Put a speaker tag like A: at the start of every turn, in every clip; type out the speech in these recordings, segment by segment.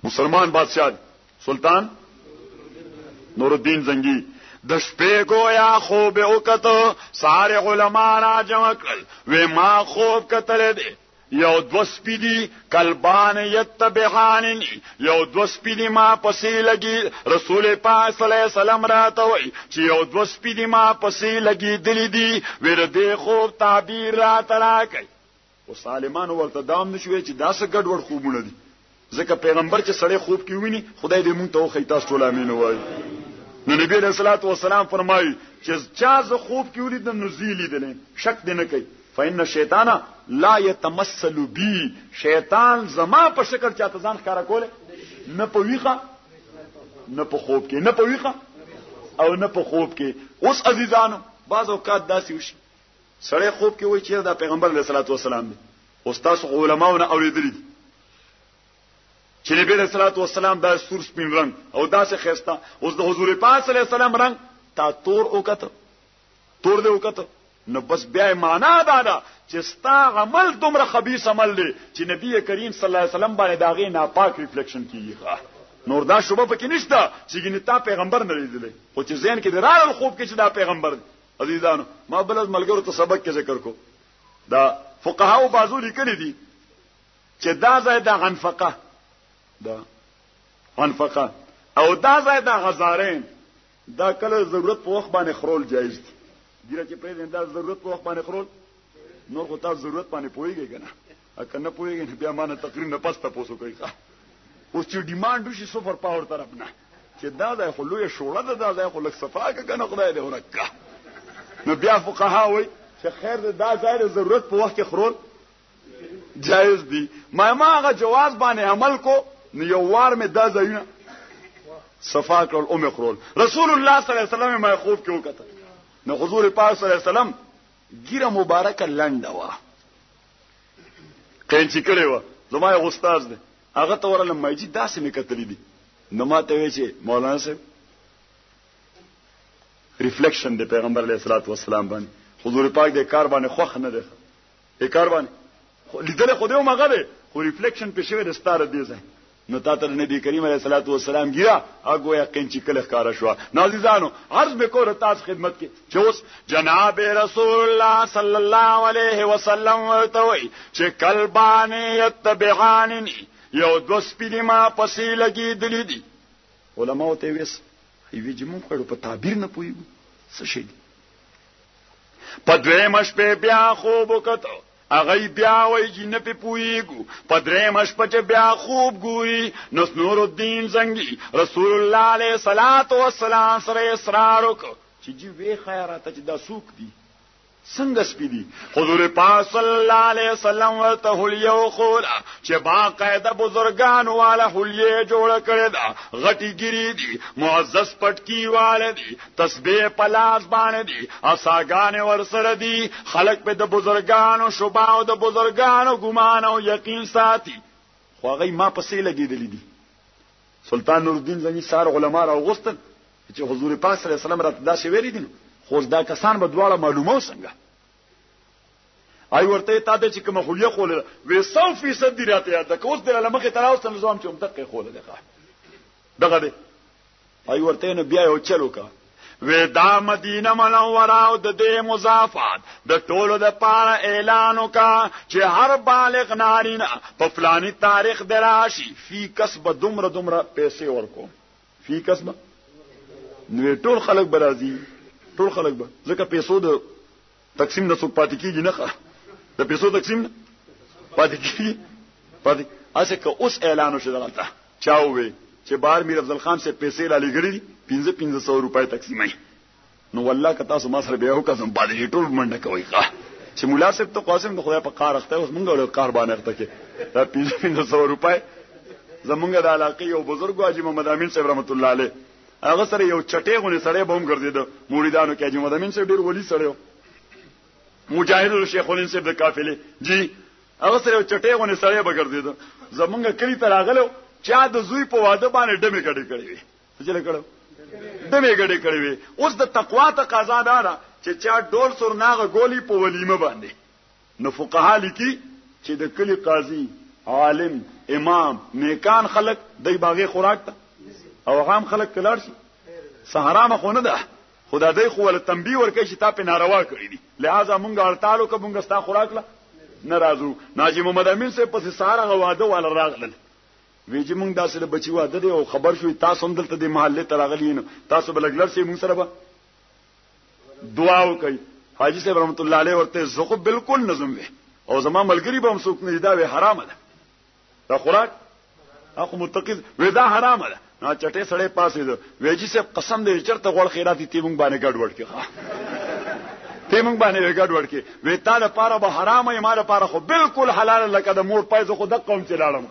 A: مسلمان بادشاہ سلطان نور الدین زنگی د شپې گویا خوب وکړه ساره علما را جمع کړل و ما خوب کتل دي یو دو سپیدی کلبان یتبعاننی یو دو سپیدی ما پسې لګي رسول پاک صلی الله علیه وسلم راته وای چې یو دو سپیدی ما پسې لګي دلی دي ور دې خوب تعبیر را تراکای او سالمان ورته دام نشوي چې داسه ګډوډ خوبونه دي ځکه پیغمبر چې سړی خوب کې ویني خدای دې مونږ ته خو تاسو ټول امين وای نو نبی علیہ الصلوۃ والسلام فرمایي چې چا ز خوب کې ولید نو زیلی دي شک دې نه کوي فإن الشیطان لا يتمثل بي شیطان زما په شکل چاته ځان ښکارا کوله نه په ویخه نه په خوب کې نه په ویخه او نه په خوب کې اوس عزیزانو بعض اوقات داسې وشي سړی خوب کې وایي چې دا پیغمبر علیه الصلوۃ والسلام دی او تاسو علماونه اوریدلی دي چې نبی علیہ الصلوۃ والسلام دا سور سپین رنگ او داسې خسته اوس د حضور پاک صلی الله علیه وسلم رنگ تا تور وکړه تور دې وکړه نو بس بیا معنا دا چې ستا عمل دومره خبيث عمل دی چې نبی کریم صلی الله علیه وسلم باندې داغه ناپاک ریفلیکشن کیږي نور دا شوبه پکې نشته چې ګنتا پیغمبر نه لیدلې او چې ذهن کې درال خوب کې چې دا پیغمبر دی عزیزانو ما بل ملګرو ته سبق کې ذکر کو دا فقهاو بازو لیکلي دي چې دا ځای د عنفقه دا عنفقه او دا ځای د غزارین دا کله ضرورت په وخت باندې خرول جایز دي ګیره چې پرې دا ضرورت په وخت باندې خرول نور خو تاسو ضرورت باندې پويږئ کنه اګه نه پويږئ بیا مانه تقریر نه پسته پوسو کوي اوس چې ډیماند وشي سپر پاور طرف نه چې دا ځای خو لوی شوړه ده دا ځای خو لک صفا کنه خدای دې ورکا نو بیا فقها وایي چې خیر دا ځای د ضرورت په وخت کې خرول جایز دي ما هغه جواز باندې عمل کو نو یو وار مې دا ځایونه صفا کړل او مې خرول رسول الله صلی الله علیه وسلم ما خوب کې وکړه نو حضور پاک صلی الله علیه وسلم ګیره مبارکه لنډه وا کینچې کړې و زما یو استاد دی هغه ته ورله مېجی داسې مې کتلې دي نو ما ته وی چې مولانا صاحب ریفلیکشن د پیغمبر علیه الصلاۃ والسلام باندې حضور پاک د کار باندې خوښ نه دی د کار باندې لیدل خو دې مغه دی خو ریفلیکشن په شوی د ستاره دی ځای نو تاسو نبی کریم علیه الصلاۃ والسلام ګیا هغه یقین چې کله ښکارا شو نازیزانو عرض وکړه تاسو خدمت کې چې اوس جناب رسول الله صلی الله علیه وسلم ورته چې کلبان یتبعاننی یو دو سپیدی ما پسې لګي دلی دي علماء ته ویس وی چې مونږ په تعبیر نه پويګو څه شي په دویمه شپه بیا خوب وکړو اغه بیا وای چې نه په پويګو په درېمه شپه چې بیا خوب ګوري نو نور الدین زنگی رسول الله علیه صلوات و سلام سره اصرار وکړ چې جی وی خیرات چې دا سوق دي څنګه سپیدي حضور پاک صلی الله علیه وسلم ورته هلیو خول چې باقاعده بزرگان والا هلیه جوړ کړی دا غټي ګری دي معزز پټکی والے دي تسبیح پلاس باندې دي اساګان ورسره دي خلق په د بزرگانو شوبا او د بزرگانو ګمان او یقین ساتي خو هغه ما پسې لګیدلې دي سلطان نور الدین زنی سار علما را غوستل چې حضور پاک صلی الله علیه وسلم راته دا شی ویری دي خو دا کسان به دواړه معلومه څنګه آی ورته تا د چې کوم خلیه خوله وې 100% دی راته یاد که اوس د لمخه تراوس نظام چې مدقه خوله دغه دی آی ورته نو بیا یو چلو کا وې دا مدینه منوره او د دې مضافات د ټولو د پاره اعلان وکا چې هر بالغ نارینه په فلانی تاریخ دراشي فی کسب دومره پیسې ورکو فی کسب نو ټول خلک برازي ټول خلک به ځکه پیسو د تقسیم د څوک پاتې کیږي نه د پیسو تقسیم پاتې کیږي پاتې اسه که اوس اعلان وشي دغه چاوي چې بار میر افضل خان سے پیسې را لګړي 1500 روپے تقسیمای نو والله که تاسو ما سره بیا وکړم باندې ټول منډه کوي چې مولا صاحب ته قاسم د خدای په کار اخته اوس مونږ له کار باندې اخته کې دا 1500 روپے زمونږ د علاقې یو بزرګ حاجی محمد امین صاحب رحمت الله علیه هغه سره یو چټې غونې سره به هم ګرځیدو مریدانو کې حاجی محمد امین صاحب ډیر ولی سره مجاهد شیخ الهند صاحب د قافله جی هغه سره یو چټې غونې سره به ګرځیدو زمونږ کلی ته راغلو چا د زوی په واده باندې ډمې کړي کړي څه چل کړو ډمې کړي کړي اوس د تقوا تقاضا ده چې چا ډول سرناغه ګولي په ولیمه باندې نو فقها لیکي چې د کلی قاضي عالم امام نیکان خلق دای باغې خوراک ته او عام خلق کلار شي سهارامه خو نه ده خدا دای خو ول تنبیه ورکړي چې تا په ناروا کړی دي لہذا مونږ اړتالو که مونږ ستا خوراک لا ناراضو ناجی محمد امین سے پس سهار غواده ولا راغلل وی چې مونږ داسې بچی واده دی او خبر شوي تاسو هم دلته د محله ته راغلی نو تاسو بلګلر سي مونږ سره به دعا وکړي حاجی صاحب رحمت الله علیه ورته زخه بالکل نظم وي او زما ملګری به هم څوک نه دا وی حرام ده دا خوراک اخو متقید وی دا حرام ده نو چټه سړې پاسې ده ویجی صاحب قسم دې چرته غوړ خیراتي تی مونږ باندې ګډ وډ کې ته مونږ باندې ګډ وډ کې وی تا لپاره به حرام ای ما لپاره خو بالکل حلال لکه د مور پایزه خو د قوم چلاړم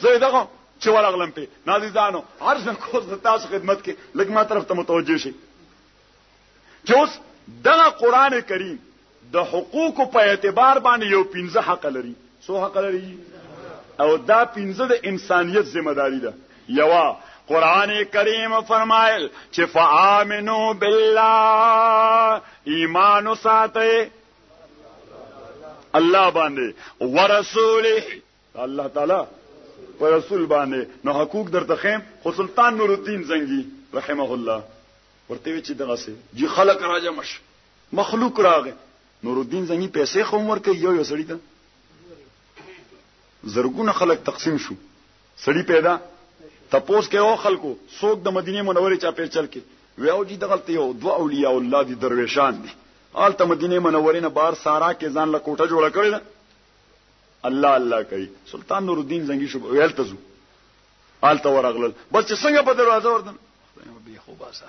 A: زه دغه چې ورغلم په نازیدانو عرض کوز تاسو خدمت کې لګ ما طرف ته متوجه شي جوس دغه قران کریم د حقوق په اعتبار باندې یو 15 حق لري سو حق لري او دا 15 د انسانيت ذمہ داری ده یوا قران کریم فرمایل چې فآمنوا بالله ایمان ساته الله باندې ورسوله الله تعالی پر رسول باندې نو حقوق درته خیم خو سلطان نور الدین زنگی رحمه الله ورته چې دغه سي جی خلق راځه مش مخلوق راغه نور الدین زنگی پیسې خو ورکه یو سړی ته زرګونه خلق تقسیم شو سړی پیدا تپوس کې او خلکو څوک د مدینه منورې چا په چل کې ویاو جی دغلت یو دوا اولیاء الله دي درویشان دي آلته مدینه منورې نه بار سارا کې ځان له کوټه جوړه کړل الله الله کوي سلطان نور الدین زنگی شو ویل تزو آلته ورغلل بس څنګه په دروازه وردن به خو باسا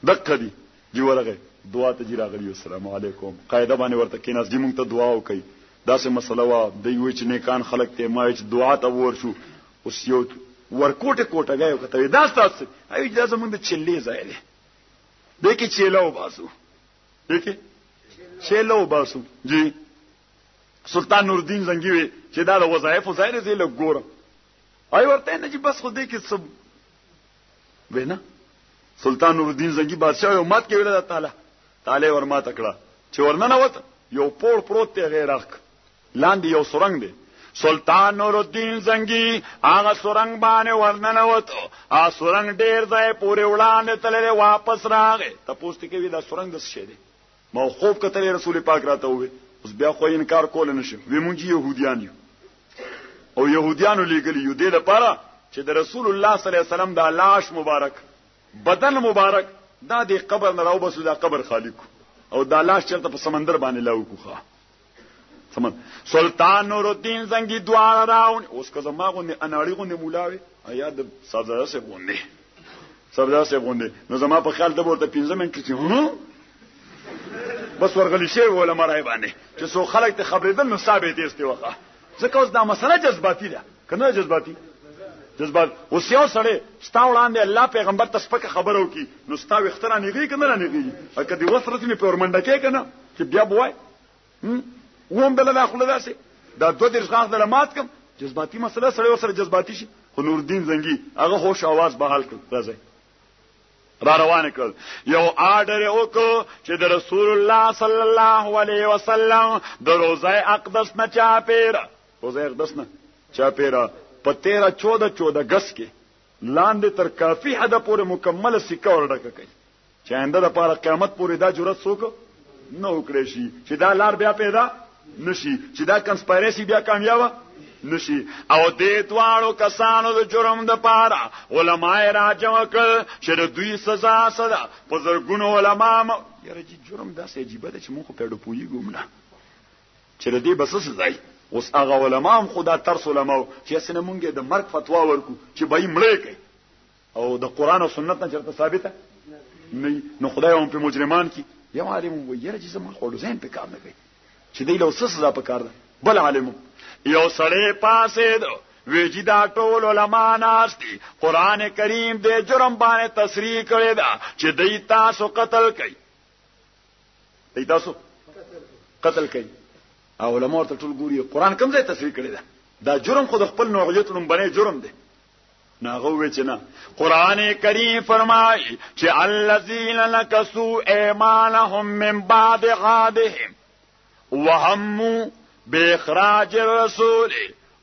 A: دک دی جی ورغه دعا ته جی راغلی السلام علیکم قاعده باندې ورته کیناس جی مونږ ته دعا وکي دا سه مسله وا دی وی چې نیکان خلق ته ما چې دعا ته ورشو اوس یو ورکوټه کوټه غایو کته دا تاسو ایو اجازه مونږ د چلې ځای دی دکې چلو باسو دکې چلو باسو جی سلطان نور الدین زنگی وی چې دا د وظایف ځای دی له ګورم آی ورته نه چې بس خو دې کې سب وینا سلطان نور الدین زنگی بادشاہ یو مات کې ویل تعالی ورما تکړه چې ورننه وته یو پور پروت ته غیر حق لاندې یو سورنګ دی سلطان نور الدین زنگی هغه سورنګ باندې ورننه وته ا سورنګ ډیر ځای پورې وړاندې تللی واپس راغی تاسو ته کې دا سورنګ د څه دی موقوف کتل رسول پاک راته وي اوس بیا خو انکار کول نه شي وی مونږ يهوديان یو او يهوديانو لګلی یو د لپاره چې د رسول الله صلی الله علیه وسلم د لاش مبارک بدن مبارک دا د قبر نه راو بسو دا قبر خالق او دا لاش چرته په سمندر باندې لاو کوخه سلطان نور الدین زنگی دوار راون اوس که زما غونډه اناړي غونډه مولاوي ایا د سبزه سه غونډه نو زما په خیال د ورته 15 منټ کې بس ورغلی شی ولا مرای باندې چې سو خلک ته خبرېدل نو ثابت دي وخه ځکه اوس دا مسله جذباتي ده کنه جذبات اوس یو سره ستا وړاندې الله پیغمبر تسپکه خبرو کی نو ستا وختره نه غي کنه نه غي اګه دی وسرت می په ورمنډه کې کنه چې بیا بوای ووم بل نه خپل داسې دا دوه درځغاغ د مات کم جذباتي مسله سره سره جذباتي شي خو نور الدین زنگی هغه هوش आवाज بحال کړ راځي را روان کړ یو آرډر وکړ چې د رسول الله صلی الله علیه وسلم د روزه اقدس نه چاپیره روزه اقدس نه چاپیره په 13-14 غس کې لاندې تر کافی حد پورې مکمل سکه ورډکه کوي چې آینده لپاره قیامت پورې دا جرأت څوک نو وکړي شي چې دا لار بیا پیدا نشي چې دا کنسپایرسي بیا کامیاب نشي او دې دواړو کسانو د جرم د پاره علماء راجم کړ چې دوی سزا صدا په زرګونو علما یاره چې جرم داسې عجیب ده چې مونږ په ډو پوي ګمنه چې دې بس سزا اوس هغه علما هم خدا ترس علما چې اسنه مونږه د مرګ فتوا ورکو چې بای مړې کوي او د قران او سنت نه چرته ثابته نه نو خدای هم په مجرمان کې یو عالم وایي چې زموږ خو ځین په کار نه کوي چې دی له سزا په کار ده بل عالم یو سړی پاسې دو ویجی دا ټول علما ناس دي قران کریم دې جرم باندې تصریح کړی دا چې دی تاسو قتل کوي دی تاسو قتل کوي او علما ته ټول ګوري قران کوم ځای تصریح کړی دا جرم خود خپل نوعیت لوم باندې جرم دی ناغه وی چې نه قران کریم فرمایي چې الذين نكثوا ايمانهم من بعد عهدهم وهموا بإخراج الرسول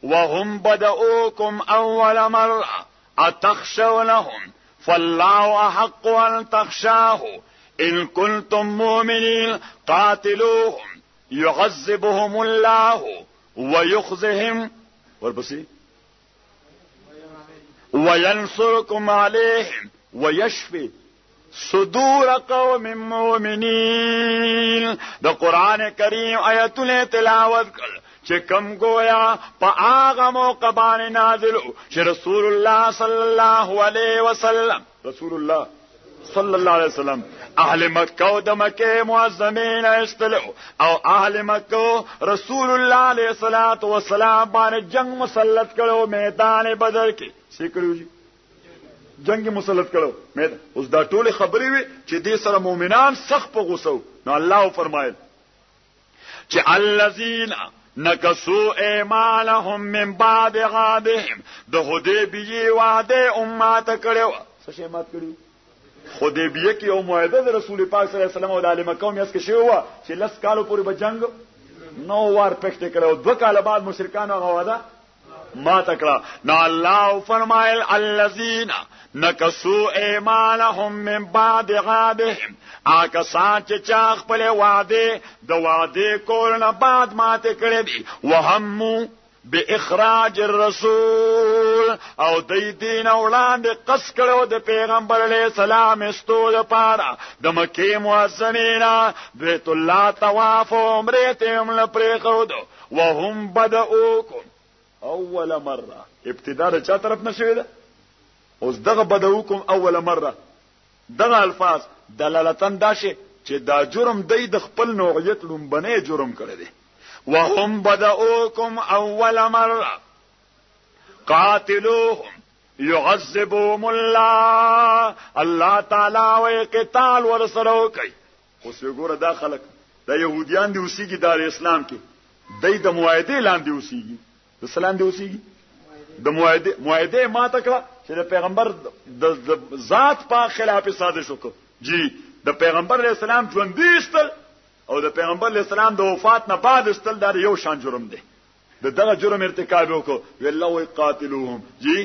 A: وهم بدؤوكم أول مرة أتخشونهم فالله أحق أن تخشاه إن كنتم مؤمنين قاتلوهم يعذبهم الله ويخزهم وينصركم عليهم ويشفي صدور قوم مؤمنین د قرآن کریم آیتونه تلاوت کړ چې کم گویا په هغه موقع باندې نازل چې رسول الله صلی الله علیه وسلم اهل مکه د مکه معظمین استلو او اهل مکه رسول الله علیه الصلاۃ والسلام باندې جنگ مسلط کړو میدان بدر کې څه کړو جنگ مسلط کړو اوس دا ټول خبرې وي چې دې سره مؤمنان سخت په غوسه نو الله فرمایل چې الذين نکسو ایمانهم من بعد غادهم د حدیبیه وعده امت کړو څه شی مات کړو حدیبیه کې یو معاهده د رسول پاک صلی الله علیه وسلم او د عالم قوم یې کې شو چې لس کالو پورې به جنگ نو وار پکته کړو 2 کال بعد مشرکان هغه وعده ما تکړه نو الله فرمایل الذين نکسو ایمانهم من بعد غادهم آکسان چې چا خپل وعده د وعده کول نه بعد ماته کړې دي وهمو باخراج الرسول او دین اولاد قص کړو د پیغمبر علیه السلام استو د پاره د مکه معظمینا بیت الله طواف او عمره ته هم لپاره خود وهم بدؤکم اول مره ابتدا د چا طرف نشوي ده اوس دغه بدؤکم اول مره دغه الفاظ دلالتن داشه چې دا جرم د خپل نوعیت لومبنه جرم کړی دی وهم بدؤوكم اول مره قاتلوهم يعذبهم الله تعالی و قتال ورسره کوي اوس وګوره دا خلک د يهوديان دی اوسېږي د اسلام کې د معاهده لاندې اوسېږي د سلام دی اوسېږي د معاهده ما تکړه چې د پیغمبر د ذات په خلاف سازش وکړي جی د پیغمبر علیه السلام ژوند دیستل او د پیغمبر علیه السلام د وفات نه بعد استل دا یو شان جرم دی دغه جرم ارتکاب وکړو والله وی قاتلوهم جی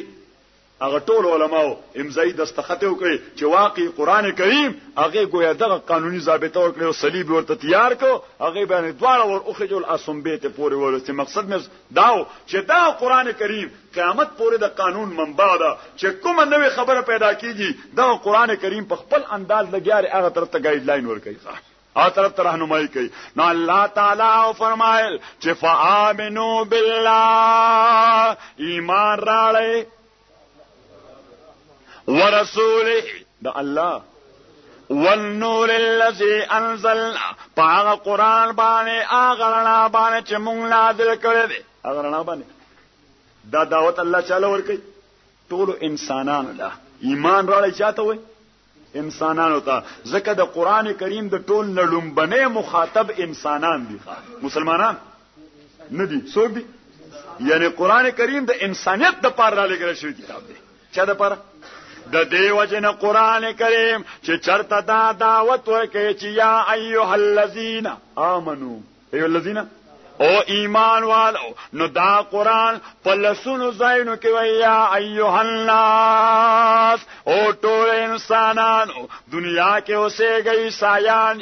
A: هغه ټول علماء امضای دستخط وکړي چې واقعي قران کریم هغه گویا دغه قانوني ضابطه ورکړي او صلیب ورته تیار کو هغه باندې دواړه ور اوخجو الاسمبه ته پورې ورسته مقصد مې داو چې دا قران کریم قیامت پورې د قانون منبع ده چې کومه نوې خبره پیدا کیږي دا قران کریم په خپل انداز لګیاري هغه طرف ته گایډ لاین ورکړي طرف ته راهنمایي کوي نو الله تعالی فرمایل چې فآمنوا بالله ایمان راړئ ورسوله دا الله والنور الذي انزلنا پاغه قران باندې هغه رڼا باندې چې مونږ نازل کړی دی هغه رڼا باندې دا دعوت الله تعالی ورکړي ټول انسانانو له ایمان راړئ چاته وي انسانانو ته ځکه د قران کریم د ټول نړمبنه مخاطب انسانان دي مسلمانان نه دي څوک دي یعنی قران کریم د انسانیت د پاره را لګل شوی کتاب دی چا د پاره د دیو جن قران کریم چې چرته دا دعوت ورکړي چې یا ایها الذین آمنو ایها الذین او ایمان والو نو دا قران په لسونو ځایونو کې ویا ایها الناس او ټول انسانانو دنیا کې اوسېږي عیسایان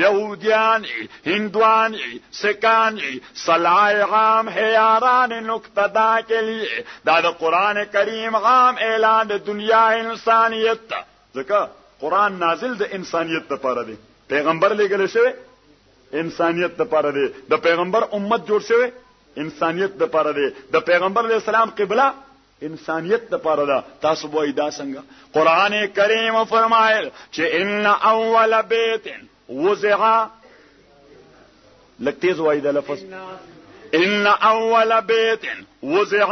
A: یهودیان هندوان سکان صلاح عام هياران نقطدا کے لیے دا د قران کریم عام اعلان د دنیا انسانیت ځکه قران نازل د انسانیت لپاره دی پیغمبر لګل شوی انسانیت د پاره دی د پیغمبر امت جوړ شوی انسانیت د پاره دی د پیغمبر علیہ السلام قبله انسانیت د پاره ده تاسو وای دا څنګه قران کریم فرمایل چې ان اول بیت وزع لکتیز وای دا لفظ ان اول بیت وزع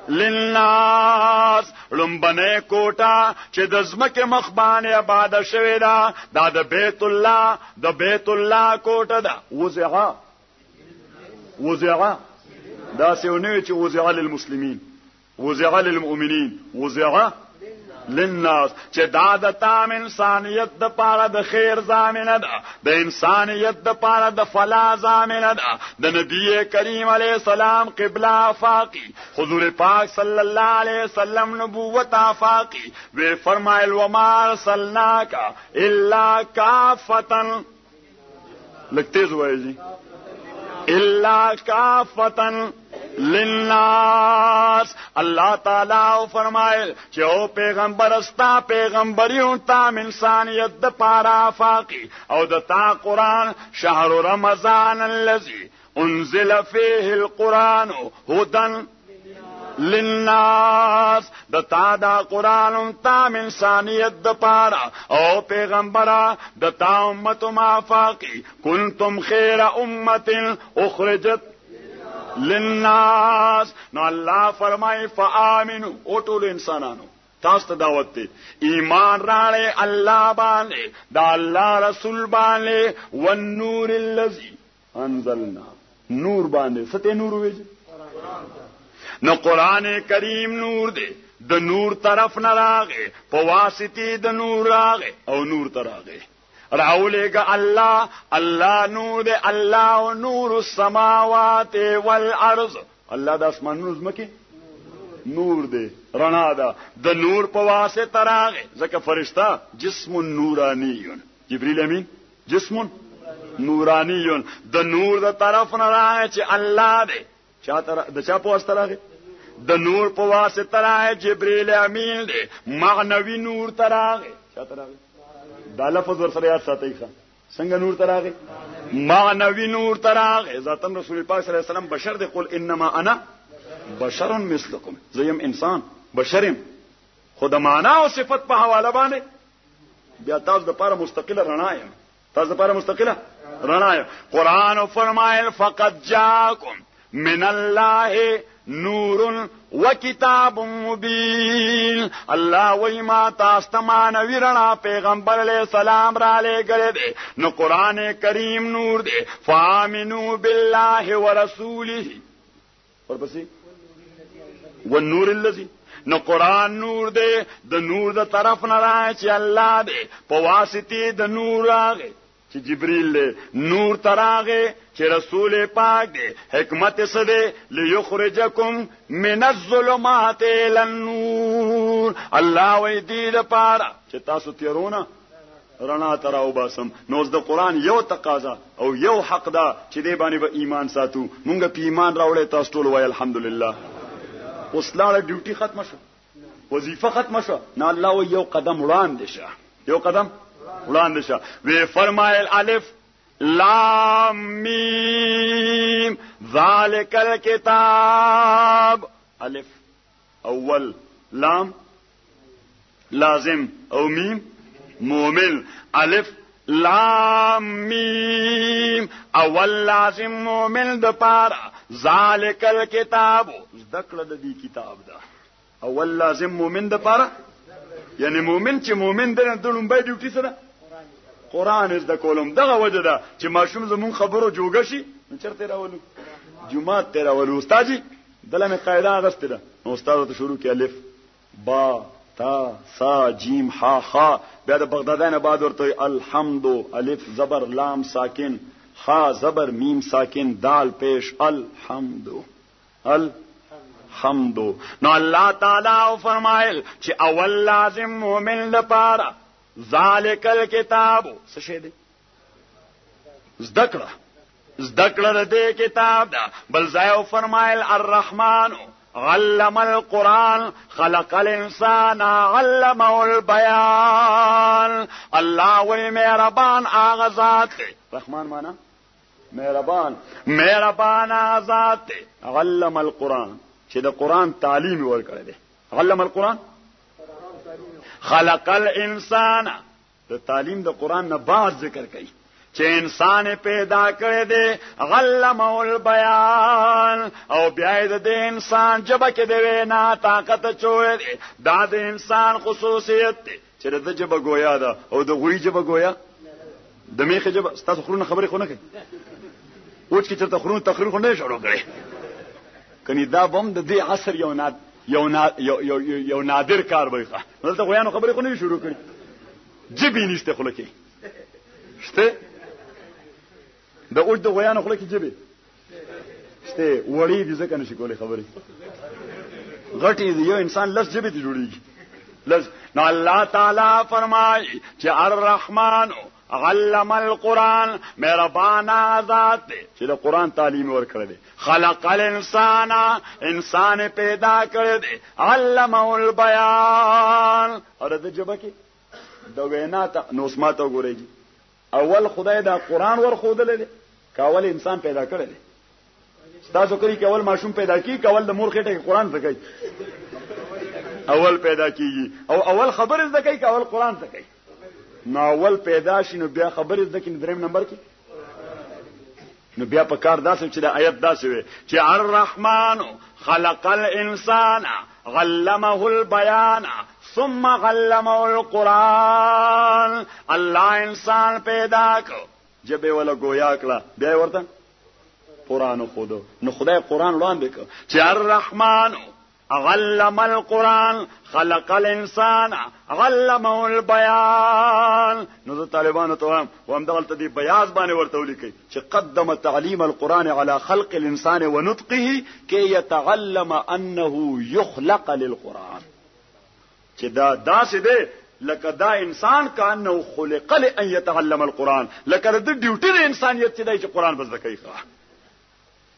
A: للناس لمبنه کوټه چې د زمکه مخبانه آباد شوی دا د بیت الله کوټه ده وزع دا سونه چې وزع للمسلمین وزع للمؤمنین وزع للناس چې دا د تام انسانیت د پاره د خیر ضامنه ده د انسانیت د پاره د فلاح ضامنه ده د نبی کریم علیه السلام قبله افاقی حضور پاک صلی الله علیه وسلم نبوت افاقی وی فرمایل وما ارسلناک الا کافتا لکتیز وایي الا کافتا للناس الله تعالی فرمایل چې او پیغمبر استا پیغمبري تام انسانیت د پاره افاقی او د تا قران شهر رمضان الذي انزل فيه القران هدى للناس د تا دا قران تام انسانیت د پاره او پیغمبره د تا امت مافاقی کنتم خیر امه اخرجت للناس نو الله فرمای فآمنو او ټول انسانانو تاسو ته دعوت دی ایمان راړې الله باندې دا الله رسول باندې والنور الذي انزلنا نور باندې ستې نور وېږي نو قران کریم نور دی د نور طرف نه راغې په واسطه د نور راغې او نور تراغې راولېګه الله نور دی الله نور السماوات والارض الله د اسمانونو زمکه نور دی رڼا ده د نور په واسطه راغې ځکه فرشتہ جسم نورانی جبرئیل امین جسم نورانی د نور د طرف نه راغې چې الله دی د چا په واسطه راغې د نور په واسطه راغې جبرئیل امین دی معنوي نور تراغې چا تراغې دا لفظ ور سره یاد ساتئ څنګه نور تراغه معنوي نور تراغه ذاتن رسول پاک صلی الله علیه وسلم بشر دی قل انما انا بشر مثلکم زیم انسان بشرم خود معنا او صفت په حواله باندې بیا تاسو د پاره مستقله رڼا یم تاسو د پاره مستقله رڼا یم قران فرمایل فقد جاءکم من الله نور وکتاب مبین الله وی ما تاسو ته مانوي رڼا پیغمبر علیہ السلام را لېږلی دی نو قران کریم نور دی فآمنوا بالله ورسوله ورپسې والنور الذي نو قران نور دی د نور د طرف نه راځي چې الله دی په واسطه د نور راغی چې جبرئیل له نور تراغه چې رسول پاک دی حکمت سده ليخرجکم من الظلمات الى النور الله وی دې لپاره چې تاسو تیرونه رڼا تراو باسم نو د قران یو تقاضا او یو حق دا چې دې باندې به ایمان ساتو مونږ په ایمان راوړې تاسو ټول وای الحمدلله اوس لاړه ډیوټي ختم شو وظیفه ختم شو نه الله یو قدم وړاندې شه یو قدم وړاندې شه وی فرمایل الف لام میم ذالک الکتاب الف اول لام لازم او میم مومن الف لام میم اول لازم مومن د پاره ذالک الکتاب ذکر د دې کتاب دا اول لازم مومن د پاره یعنی مومن چې مومن د لومبای ډیوټي سره قران از د کولم دغه وجه ده چې ماشوم زمون خبرو جوګه شي چرته راولو جمعات ته راولو استاد دله می قاعده غسته ده نو استاد ته شروع کی الف با تا سا جیم ها خا بیا د بغدادانه بعد ورته الحمد الف زبر لام ساکن خا زبر میم ساکن دال پیش الحمد نو الله تعالی فرمایل چې اول لازم مومن لپاره ذالک الکتاب څه شه دي ذکر دې کتاب دا بل ځای فرمایل الرحمن علم القرآن خلق الانسان علمه البیان الله وی مهربان آغازات رحمان معنا مهربان آغازات علم القرآن چې د قرآن تعلیم ورکړي دي علم القرآن خلق الانسان د تعلیم د قرآن نه بعد ذکر کوي چې انسان پیدا کړی دی علمه البیان او بیا د انسان جبه کې دی وینا طاقت چوي دی دا د انسان خصوصیت دی چې د جبه گویا ده او د غوی جبه گویا د میخه جبه ستاسو خورونه خبرې خو نه کوي اوس کې چې ته خورونه تقریر خو نه شروع کړي کني دا بم د دې عصر یو نه یو نادر کار وای ښه دلته غویانو خبرې خو نه شروع کړي جبې نشته خله کې شته د اوج د غویانو خله کې جبې شته وړي دې ځکه نشي کولای خبرې غټي یو انسان لږ جبې ته جوړيږي لږ نو الله تعالی فرمایي چې الرحمن علم القرآن مهربانا ذات چې د قرآن تعلیم ورکړی دی خلق الانسان انسان پیدا کړی دی علمه البیان اور د جبه کې د وینا ته نو اسماته وګورئ اول خدای دا قرآن ورخودل دی کاول انسان پیدا کړی دی تاسو کوي کاول ماشوم پیدا کی کاول د مور خېټه کې قرآن زکای اول پیدا کیږي او اول خبر زکای کاول قرآن زکای نو اول پیدا شي نو بیا خبرې ځکه دریم نمبر کې نو بیا په کار داسې چې د آیت داسې وي چې الرحمن خلق الانسان علمه البیان ثم علمه القرآن الله انسان پیدا کړ جبه ولا گویا کړه بیا ورته قرآن خودو نو خدای قرآن وړاندې کړ چې الرحمن علم القرآن خلق الانسان علمه البيان نو طالبانو ته هم دغلت دي بیاض باندې ورته ولیکي چې قدم تعلیم القرآن على خلق الانسان ونطقه كي يتعلم انه يخلق للقرآن چې دا داسې دی لکه دا انسان کانه خلق لان يتعلم القرآن لکه د ډیوټي د انسانیت چې دی چې قرآن بس دکې ښه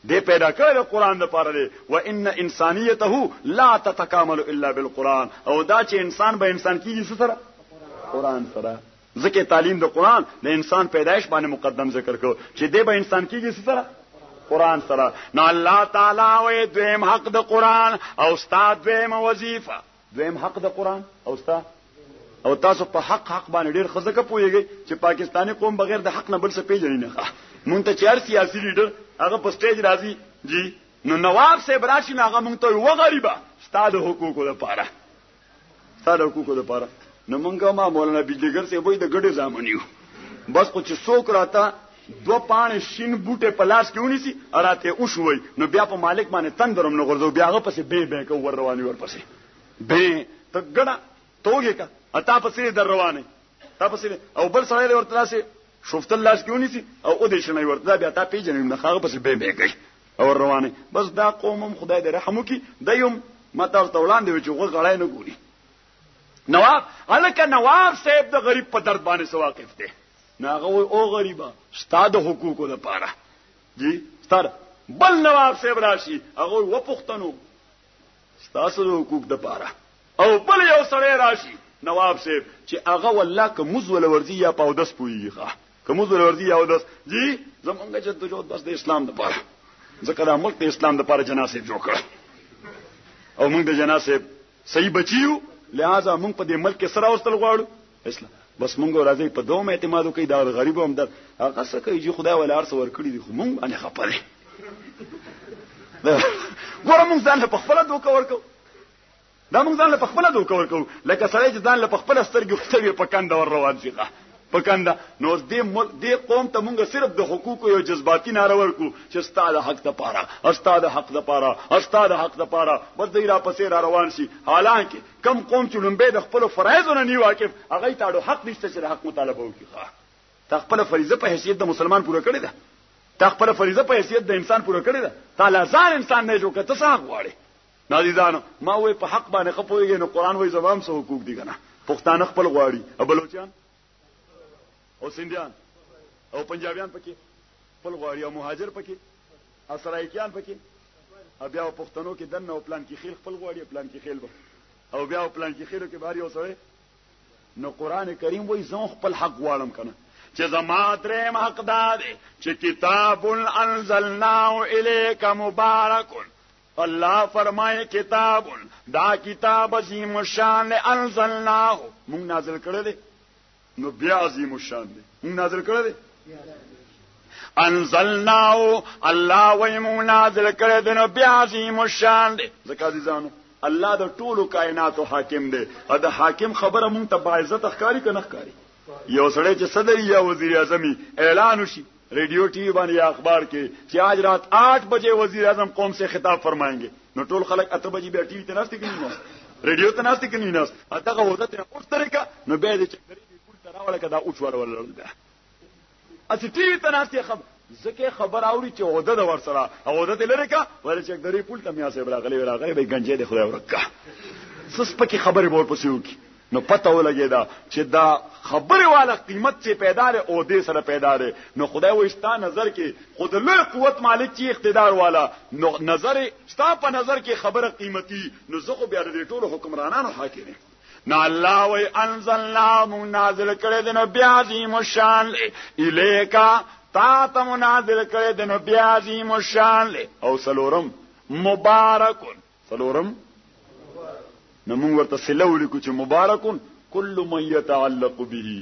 A: دې پیدا کړل قرآن لپاره دی وان انسانيته لا تتكامل الا بالقرآن او دا چې انسان به انسان کیږي سره قرآن سره ځکه تعلیم د قرآن د انسان پیدایش باندې مقدم ذکر کو چې دې به انسان کیږي سره قرآن سره نو الله تعالی وې دویم حق د قرآن او استاد دویم وظیفه دویم حق د قرآن او استاد او تاسو په حق باندې ډیر خزکه پويږئ چې پاکستانی قوم بغیر د حق نه بل څه پیژني نه مونږ ته چار سیاسي لیډر هغه په سټیج راځي جی نو نواب صاحب راشي هغه مونږ ته و غریبه ستاسو حقوقو لپاره ستاسو حقوقو لپاره نو مونږه ما مولانا بجلیګر صاحب وي د ګډه ځامنیو بس خو چې څوک راته دو پانه شین بوټه پلاس کې ونیسي اراته او شوي نو بیا په مالک باندې تندرم نه غورځو بیا هغه پسې به کو ور رواني ور پسې به ته ګډه توګه کا اتا پسې در روانه تا پسې او بل سره ورته راسي شفت الله سکونی سي او د شنه ورته بیا تا پیژنې نه هغه پسې به کوي او روانه بس دا قوم خدای دې رحم وکي دیم ماته وړاندې و چې غړای نه ګوري نواب الکه نواب صاحب د غریب په درد باندې سواقف دي ناغه او غریبا ستاد حقوقو لپاره جی ستاره بل نواب صاحب راشي هغه و پښتنو ستاسو حقوق لپاره او بل یو سره راشي نواب صاحب چې هغه والله که مزول ورزي یا پاودس پويږي که مزول ورزي یا پاودس جی زمونږ چې د جوړ بس د اسلام لپاره ذکر ملک د اسلام لپاره جناسه جوړ کړ او موږ د جناسه صحیح بچیو لہذا موږ په دې ملک سره واستل غواړو اسلام بس موږ راځي په دوه اعتماد کوي دا غریب هم در هغه څه کوي چې خدای ولا ارس ور کړی دي خو موږ باندې خپره ګوره موږ ځان په خپل دوه ورکو دا موږ ځان له خپل دوه ورکو لکه سړی چې ځان له خپل سترګې وختوي په کنده ور روان شي په کنده نو دې قوم ته موږ صرف د حقوقو یو جذباتي ناره ورکو چې ستاسو حق ته پاره استاد حق ته پاره استاد حق ته پاره بس دې را پسې را روان شي حالانکه کم قوم چې لومبه د خپل فرایضونو نه واقف هغه ته حق نشته چې حق مطالبه وکړي تا خپل فریضه په حیثیت د مسلمان پوره کړی ده تا خپل فریضه په حیثیت د انسان پوره کړی ده تعالی ځان انسان نه جوړ کړ ته څه غواړي نازیدانو ما وې په حق باندې خپويږي نو قران وې زمام سو حقوق دي کنه پښتانه خپل غواړي او بلوچستان او سندیان او پنجابیان پکې خپل غواړي او مهاجر پکې او سرایکیان پکې او بیا پښتنو کې دنه او پلان کې خیل خپل غواړي پلان کې خیل او بیا پلان کې خیلو کې باري اوسوي نو قران کریم وې زه خپل حق غواړم کنه چې زما درې حق داد چې کتاب انزلناه الیک مبارک الله فرمائے کتاب دا کتاب عظیم الشان انزلناه مونږ نازل کړل دي نو بیا عظیم الشان دي مونږ نازل کړل دي انزلناه الله وای مونږ نازل کړل دي نو بیا عظیم الشان دي ځکه عزیزانو الله د ټولو کائناتو حاکم دی او د حاکم خبره مونږ ته باعزت ښکاری کنه ښکاری یو سړی چې صدر یا وزیر اعظم اعلان وشي radio TV باندې یا اخبار کې چې آج رات 8 بجے وزیر اعظم قوم سے خطاب فرمائیں گے نو ټول خلک 8 بجے بیا ټي وي ته ناشته کوي نو ریډیو ته ناشته کوي نو اته وخت ته اوس طریقه نو به دې چې ټول تراوله کدا اوچ ورول ده اته ټي وي ته ناشته زکه خبر اوري چې عہده د ور سره عہده لري کا ولې چې درې پول ته میا صاحب راغلي به گنجې د خدای ورکا سس پکې خبرې ور پسې وکي نو پته ولګی دا چې دا خبره والا قیمت چې پیدا لري او دې سره پیدا لري نو خدای وستا نظر کې خود له قوت مالک چې اقتدار والا نو نظر ستا په نظر کې خبره قیمتي نو زه خو بیا دې ټولو حکمرانانو حاکم نو الله وی انزلنا من نازل کړه د نبی عظیم شان الیکا تا ته منازل کړه د نبی عظیم شان او سلورم مبارکون سلورم نو موږ ورته سلوړي کو چې مبارکون کل من يتعلق به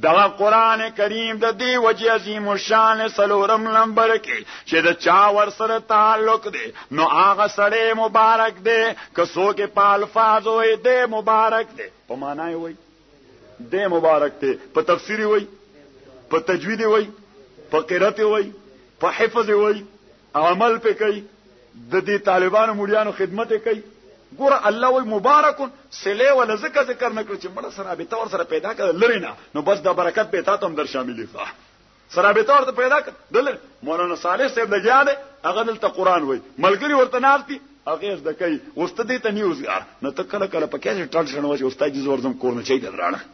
A: دا قران کریم د دې وجه عظیم شان سلورم نمبر کې چې دا چا ور سره تعلق دی نو هغه سره مبارک دی کسو کې په الفاظ وي دی مبارک دی په معنی وي دی مبارک دی په تفسیری وي په تجوید وي په قرات وي په حفظ وي عمل په کوي د دې طالبانو مليانو خدمت کوي ګور الله وی مبارکون سله ولا ذکر نکړي چې مړه سره به تور سره پیدا کړل لرینا نو بس دا برکت به تاسو هم در شاملې ښه سره به تور ته پیدا کړل مولانا صالح صاحب لګیاله هغه دلته قران وای ملګری ورته ناشتي هغه د کوي واستدې ته نیوزګار نو ته کله کله پکې ټل شنو چې استاد جز ورزم کورنه چي دراړه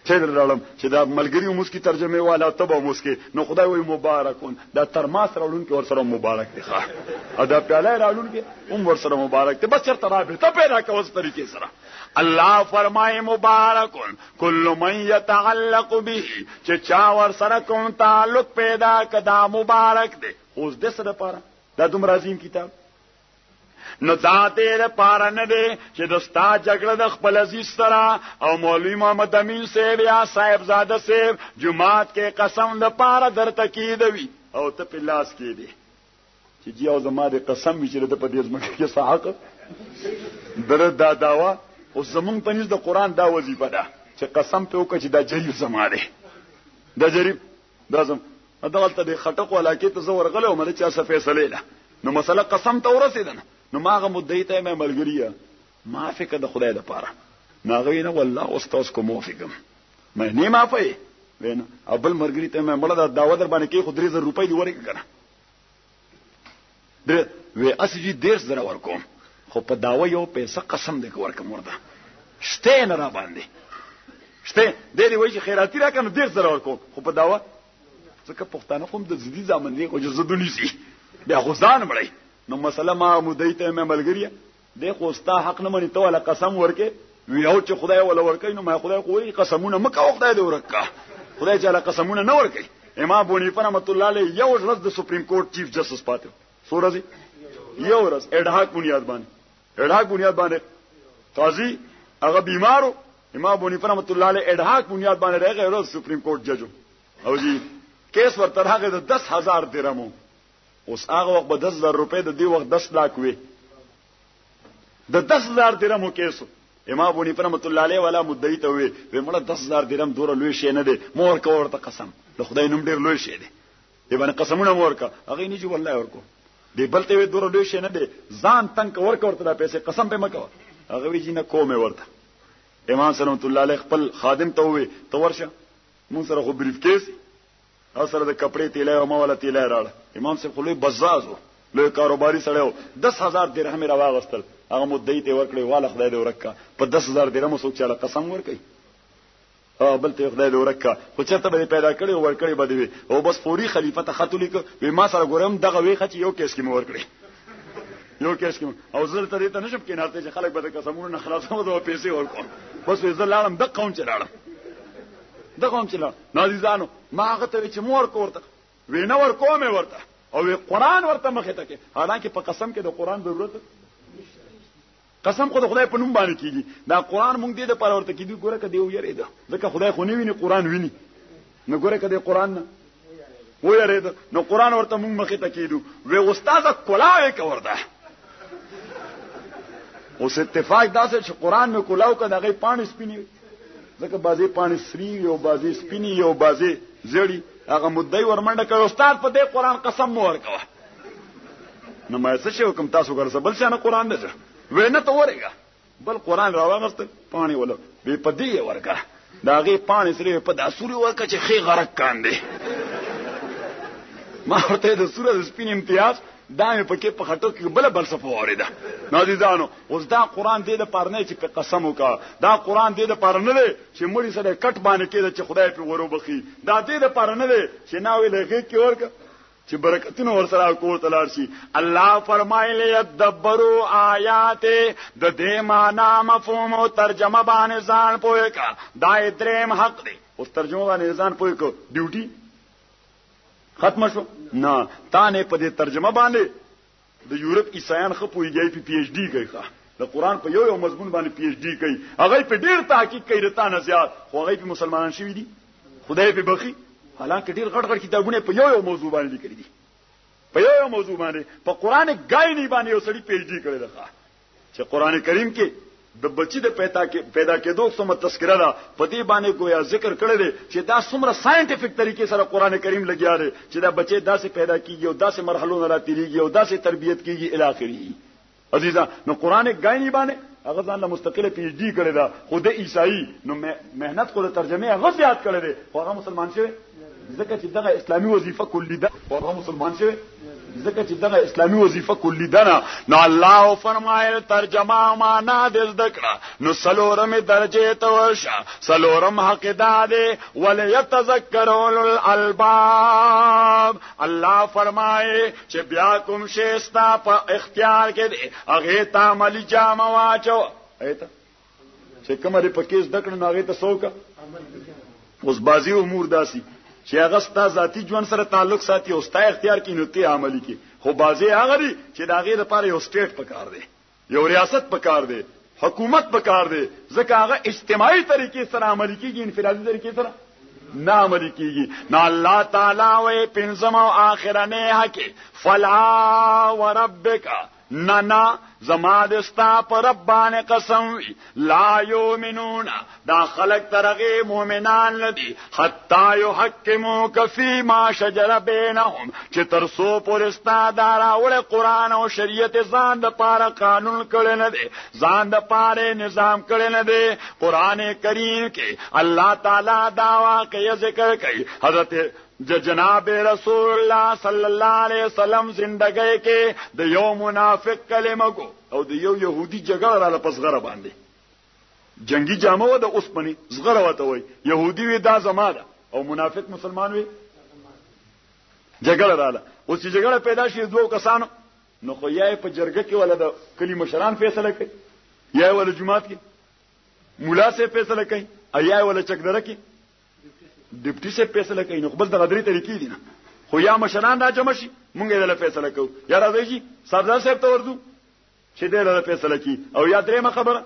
A: چې دراړم چې دا ملګری موږ کی ترجمه والا تبه موږ کی نو خدای وای مبارکون دا ترماس راولون کې ور سره مبارک دی ښه ادا پیاله راولون کې هم ور سره مبارک دی بس چرته رابطه پیدا کوس طریقې سره الله فرمای مبارکون کل من يتعلق به چې چا ور سره کوم تعلق پیدا کدا مبارک دی اوس د سره پاره دا دومره عظیم کتاب نو دا دې پاره نه دی چې دستا جګړه د خپل عزیز سره او مولوی محمد امین صاحب یا صاحب زاده صاحب جمعات کې قسم د پاره درته کیدوي او ته په لاس کې دی چې جی او زما د قسم چې د په دې ځمکه کې صحاق در دا داوا او زمون په نس د قران دا وظیفه ده چې قسم په وکړي چې دا جریب زما دی دا جریب دا زم دغلته د خټق ولاکې ته زور غلو مله چا څه فیصله ده نو مسله قسم ته ورسیدنه نو ماغه مدعی ته مې ملګریه ما فکر د خدای د پاره ناغوی نه والله استاد کو موافقم مې نه معافي وینه ابل مرګری ته مې مړه د داوا در باندې کې خو 3000 روپۍ دی ورکړه د وې اسجی 10000 ورکوم خو په داوا یو پیسې قسم دې ورکوم ورته شته نه را باندې شته دې وایي چې خیراتی راکنه 10000 ورکوم خو په داوا ځکه پښتانه کوم د زدي ځامن دی خو جزدونی سي بیا غزان مړی نو مسله ما مودی ته مې ملګریه د خو ستا حق نه مني ته ولا قسم ورکې ویو چې خدای ولا ورکې نو ما خدای کوی قسمونه مکه خدای دې ورکا خدای چې له قسمونه نه ورکې امام ابو حنیفه رحمۃ اللہ علیہ یو ورځ د سپریم کورټ چیف جسټس پاتې سورځي یو ورځ اډهاک بنیاد باندې قاضي هغه بیمارو امام ابو حنیفه رحمۃ اللہ علیہ اډهاک بنیاد باندې راغی ورځ سپریم کورټ ججو او جی کیس ورته هغه د 10000 درهمو اوس هغه وخت به 10000 روپے د دې وخت 10 लाख وي د 10000 درهمو کیسو امام ابو حنیفه رحمۃ اللہ علیہ والا مدعی ته وي مړه 10000 درهم دور لوی شي نه دي مور کا ورته قسم د خدای نوم ډیر لوی شي دي دی باندې قسمونه مور کا هغه نه جی والله ورکو دی بلته وي دور لوی شي نه دي ځان تنگ ورکو ورته پیسې قسم په مکو هغه وی جی نه کومه ورته امام رحمۃ اللہ علیہ خپل خادم ته وي تو ورشه مون سره خو بریف کیس اصله د کپڑے تیلې او مولا تیلې راړ امام صاحب خلوی بزازو لوی کاروباري سړیو 10000 درهم راوغستل هغه مدعی ته ورکړي والا خدای دې ورکا په 10000 درهم سوچ چاله قسم ورکړي او بل ته خدای دې ورکا خو چرته به پیدا کړي او ورکړي بده او بس فوري خلیفہ ته خط لیک وي ما سره ګورم دغه وی خچ یو کیس کې مو ورکړي یو کیس کې او زړه ته ته نشم کې نارته چې خلک به قسمونه نه خلاصو دوه پیسې ورکوم بس وې زلالم د قوم چلاړم د قوم چلا نازیزانو ما هغه ته چې مور کوړه وینه ور کومه ورته او قرآن ورته مخه ته کې حالانکه په قسم کې د قرآن ضرورت قسم خو د خدای په نوم باندې کیږي دا قرآن مونږ دې د پر ورته کیږي ګوره کدی یو یری ده ځکه خدای خو نه ویني قرآن ویني نو ګوره کدی قرآن نه و یری ده نو قرآن ورته مونږ مخه ته کیدو و استاد کولاوي کوړه اوس اتفاق داسه چې قرآن مې کولاو کړه هغه پانی سپینی ځکه بازي پانی سری یو بازي سپینی یو بازي زړی هغه مدعي ورمنډه کوي استاد په دې قران قسم مو ورکوه نو ما څه شو کوم تاسو ګرځه بل څه نه قران ده وینه ته ورګه بل قران راوغست پانی ولا به پدی ورګه داغه پانی سره په داسوري ورکه چې خي غرق کاندې ما ورته د سوره سپین امتیاز دا مې پکې په خټو کې بل صفه اوریدا نازیدانو اوس دا قران دې د پرنه چې په قسم وکا دا قران دې د پرنه دی چې مړي سره کټ باندې کېده چې خدای په ورو بخي دا دې د پرنه دی چې ناوې لږه کې ورکه چې برکتونه ورسره کو تلار شي الله فرمایلی یدبروا آیات د دې معنا مفهوم او ترجمه باندې ځان پوهه کا دا دریم حق دی اوس ترجمه باندې ځان پوهه کو ډیوټي ختم شو نه تا نه په دې ترجمه باندې د یورپ عیسایان خپويږي په پی ایچ ډی کوي ښه د قران په یو مضمون باندې پی ایچ ډی کوي هغه په ډیر تحقیق کوي رته نه زیات خو هغه په مسلمانان شوی دي خدای په بخي حالانکه ډیر غټ غټ کتابونه په یو موضوع باندې لیکلي دي په یو موضوع باندې په قران غایني باندې یو سړی پی ایچ ډی کړی دی چې قران کریم کې د بچی د پیدا کېدو سم تذکرہ ده په دې باندې گویا ذکر کړی دی چې دا څومره ساينټیفیک طریقې سره قران کریم لګیا دی چې دا بچی داسې پیدا کیږي او داسې مرحلو نه راتېږي او داسې تربیت کیږي الی اخره عزیزا نو قران غایني باندې هغه ځان له مستقله پی ایچ ډی کړی دا خو د عیسائی نو مهنت کو د ترجمه هغه زیات کړی دی خو هغه مسلمان شوی ځکه چې دغه اسلامي وظیفه کلی ده هغه مسلمان شوی ځکه چې دغه اسلامي وظیفه کلی ده نو الله فرمایل ترجمه معنا د ذکر نو سلورم درجه ته ورشه سلورم حق ده وليتذكر اولو الالباب الله فرمایي چې بیا کوم شی ستا په اختیار کې دی هغه ته عملي جامه واچو ایته چې کومه پکې ذکر نو هغه ته سوکا اوس بازي امور داسي چې هغه ستا ذاتی ژوند سره تعلق ساتي او ستا اختیار کې نو ته عملي کې خو بازي هغه دي چې دا غیر لپاره یو سټیټ پکار دی یو ریاست پکار دی حکومت پکار دی ځکه هغه اجتماعي طریقې سره عملي کېږي انفرادي طریقې سره نه عملي کېږي نو الله تعالی وې پنځم او اخرنه حق فلا وربک ننا زما دستا پر ربان قسم لا یؤمنون دا خلق ترغی مومنان لدی حتی یحکموک فی ما شجر بینهم چې ترسو پرستا دارا ول قرآن او شریعت ځان د پاره قانون کړي نه دي ځان د پاره نظام کړي نه دي قران کریم کې الله تعالی داوا کوي ذکر کوي حضرت جناب رسول الله صلی الله علیه وسلم زندګۍ کې د یو منافق کلمه کو او د یو يهودي جګړه را لپس غره باندې جنگي جامه و د اوسپنی زغره وته وي يهودي وی دا زما ده او منافق مسلمان وي جګړه رااله اوس چې جګړه پیدا شي دوه کسانو نو خو یې په جرګه کې ولا د کلی مشران فیصله کوي یا ولا جماعت کې مولا سے فیصله کوي یا ولا چکدره کې ډیپټي سے فیصله کوي نو بل د غدري طریقې دي نه خو یا مشران را جمع شي مونږ یې له فیصله کوو یا راځي سردار صاحب ته ورځو چې دې له فیصله کوي او یا درېمه خبره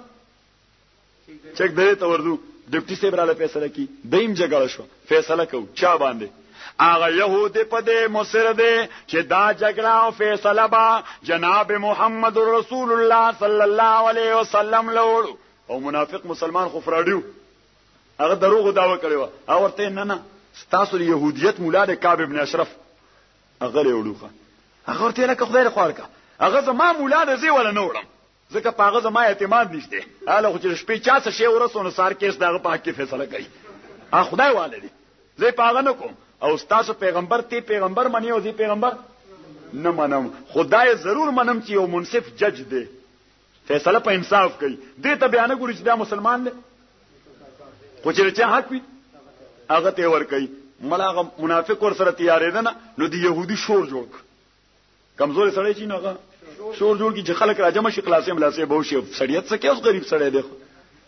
A: چک دې ته ورځو ډیپټي صاحب را له فیصله کوي دیم جګړه شو فیصله کوو چا باندې هغه يهود په دې مصر دي چې دا جګړه او فیصله با جناب محمد رسول الله صلی الله علیه وسلم لوړو او منافق مسلمان خو فراډیو هغه دروغ داوا کړو او ورته نه ستاسو يهوديت مولا د کعب ابن اشرف هغه وړوخه هغه ورته لکه خدای خو ورکا هغه زما مولا د زی ولا نوړم ځکه پاغه زما اعتماد نشته هغه خو چې شپې چا څه شی ورسونه سار کیس دغه په حق کې فیصله کوي خدای والي زه پاغه نه کوم او تاسو پیغمبر تی پیغمبر منی او زی پیغمبر نه منم خدای ضرور منم چې یو منصف جج دی فیصله په انصاف کوي دې ته بیان غوړي چې دا مسلمان دی خو چې چا حق وي هغه ته ور کوي ملاغه منافق ور سره تیارې نه نو دی يهودي شور جوړ کمزوري سړی چې نوغه شور جوړ کی چې خلک راجم شي خلاصې ملاسې به شي شریعت څخه اوس غریب سړی دی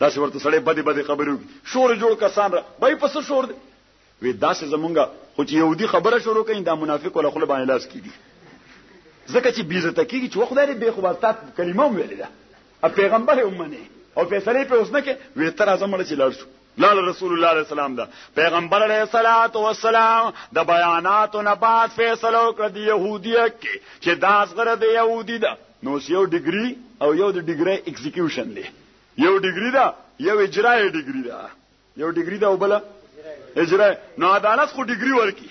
A: دا څه ورته سړی بده خبرو شور جوړ کسان را به پس شور دی وی دا څه زمونږه خو چې يهودي خبره شروع کین دا منافق ولا خپل باندې لاس کیږي ځکه چې بیزته کیږي چې خدای دې به خبرتات کلمه ویل ده ا پیغمبر امنه او فیصله په اوسنه کې وی تر اعظم مړ چې لار شو لاله رسول الله علیه السلام دا پیغمبر علیه الصلاۃ والسلام د بیانات نه بعد فیصله وکړه د يهودیه کې چې دا اصغره د يهودي ده نو یو ډیګري او یو د ډیګري ایگزیکیوشن دی یو ډیګري ده یو اجرای ډیګري ده یو ډیګري ده او بل اجرای نو عدالت خو ډیګري ورکی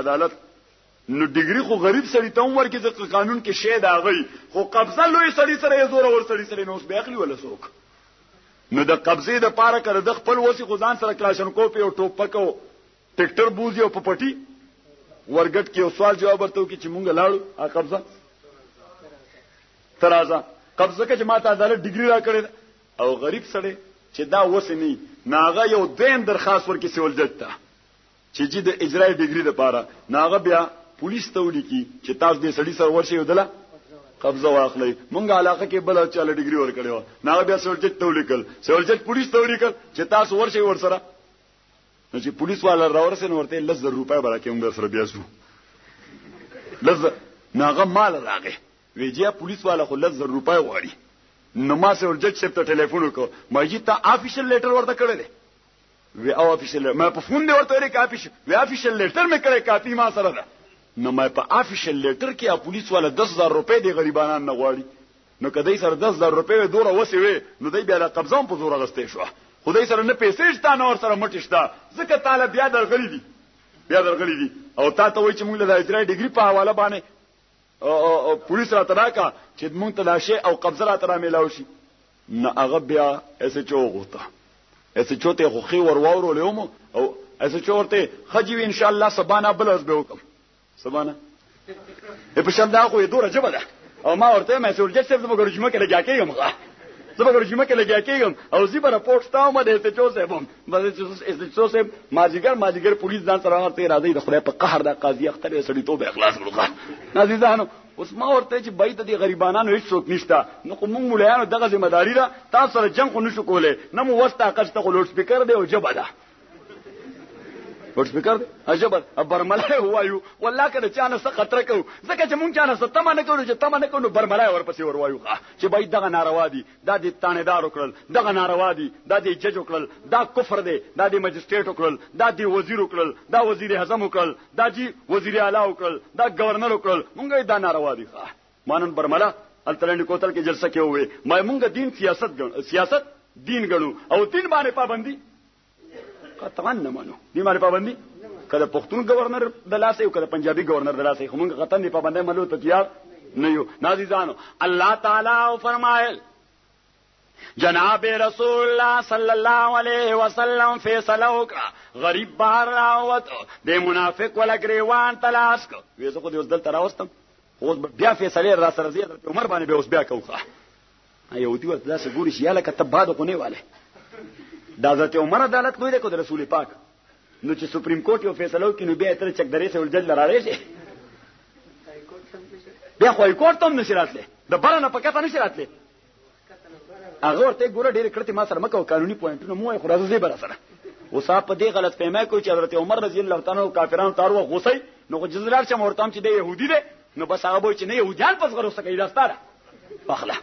A: عدالت نو ډیګری خو غریب سړی ته عمر کې د قانون کې شی دا غي خو قبضه لوی سړی سره زور ور سړی نو اوس به اخلي ولا څوک نو د قبضه د پاره کړ د خپل وسی خدان سره کلاشنکوف او ټوپک او ټریکټر بوزي او پپټي ورګټ کې سوال جواب ورته کی چې مونږ لاړو ا قبضه ترازه قبضه کې جماعت عدالت ډیګری را کړی او غریب سړی چې دا وسنی ناغه یو دین درخواست ورکې سیول جج ته چې د اجرای ډیګری لپاره ناغه بیا پولیس ته ولیکي چې تاسو دې سړی سره ورشي ودله قبضه واخلئ مونږه علاقه کې بل چاله ډیګری ورکړو ناغه بیا سیول جج ته ولیکل سیول جج پولیس ته ولیکل چې تاسو ورشي ورسره نو چې پولیس والا راورسې نو ورته 100 روپۍ برکه موږ سره بیا شو لز ناغه مال راغی ویجیا پولیس والا خو 100 روپۍ غواړي نو ما سره جج صاحب ته ټلیفون وکړ ما یې ته افیشل لیټر ورته کړی دی وی او افیشل ما په فون دی ورته ویل کاپی وی افیشل لیټر مې کړی کاپی ما سره ده نو ما په افیشل لیټر کې پولیس والا 10000 روپۍ دی غریبانان نه غواړي نو کدی سره 10000 روپۍ دوره وسی وي نو دی بیا د قبضه په زور غستې شو خدای سره نه پیسې شته نو سره مټ شته ځکه تعالی بیا درغلی دي او تا ته وای چې موږ له اجرا ډیګری په حواله باندې او پولیس را تراکا چې مونږ ته لاشه او قبضه را ترا ملاو شي نه هغه بیا اسه چوغوته اسه چوته خو خي ورواورو لوم او اسه چورته خجی ان شاء الله سبانا بلز به وکم سبانا په شان دا خو دوره جبه ده او ما ورته مې سول جسد په ګرجمه کې لګیا کېږم زما ګرجمه کې لګیا کېږم او زی پر راپورټ تاو ما دې ته چوسه بم بس چوسه ماجیګر پولیس ځان سره ورته راځي د خدای په قهر د قاضي اختر سړی توبه اخلاص وکړه عزیزانو اوس ما ورته چې بایته دي غریبانو هیڅ څوک نشته نو کوم مولایانو دغه ذمہ داری را تاسو سره جنگ خو نشو کولای نه مو وستا قصته خو لوډ سپیکر دی او جبه ده لوډ سپیکر دی عجب برملای وایو والله کله چانه څه خطر کو ځکه چې مونږ چانه ستم نه کوو چې تم نه کوو برملای ورپسې وروایو چې بای دغه ناروا دي دا د تانیدار وکړل دغه ناروا دي دا د جج وکړل دا کفر دی دا د مجستریټ وکړل دا د وزیر وکړل دا وزیر اعظم وکړل دا جی وزیر اعلی وکړل دا گورنر وکړل مونږه دا ناروا دي مانن برملا التلند کوتل کې جلسه کې وې مونږ دین سیاست دین ګڼو او دین باندې پابندي قطعا نه مانو دې باندې پابندي کله پښتون گورنر د لاسه او کله پنجابي گورنر د لاسه موږ قطعا دې پابندي ملو ته تیار نه یو نازیزانو الله تعالی فرمایل جناب رسول الله صلی الله علیه وسلم فیصله وکړه غریب بهر راوت د منافق ولا گریوان تلاش کو وې زه خو دې اوس دلته راوستم اوس بیا فیصله را سره زیات عمر باندې به اوس بیا کوخه ایو دې ورته داسې ګوري چې یاله کته باد کو نه والے دا حضرت عمر عدالت کوي د رسول پاک نو چې سپریم کورټ یو فیصله وکړي نو بیا تر چک درې سره جج لراړې شي بیا خو کورټ هم نشي راتله د بارنه پکته نشي راتله هغه ورته ګوره ډېر کړتي ما سره مکو قانوني پوینټونه مو خو راځي بر سره وصاحب په دې غلط فهمه کوي چې حضرت عمر رضی الله تعالی عنہ کافرانو تارو غوسي نو جزلار چې مورتام چې د يهودي دي نو بس هغه وایي چې نه يهوديان پس غره وسکې داستاره فخله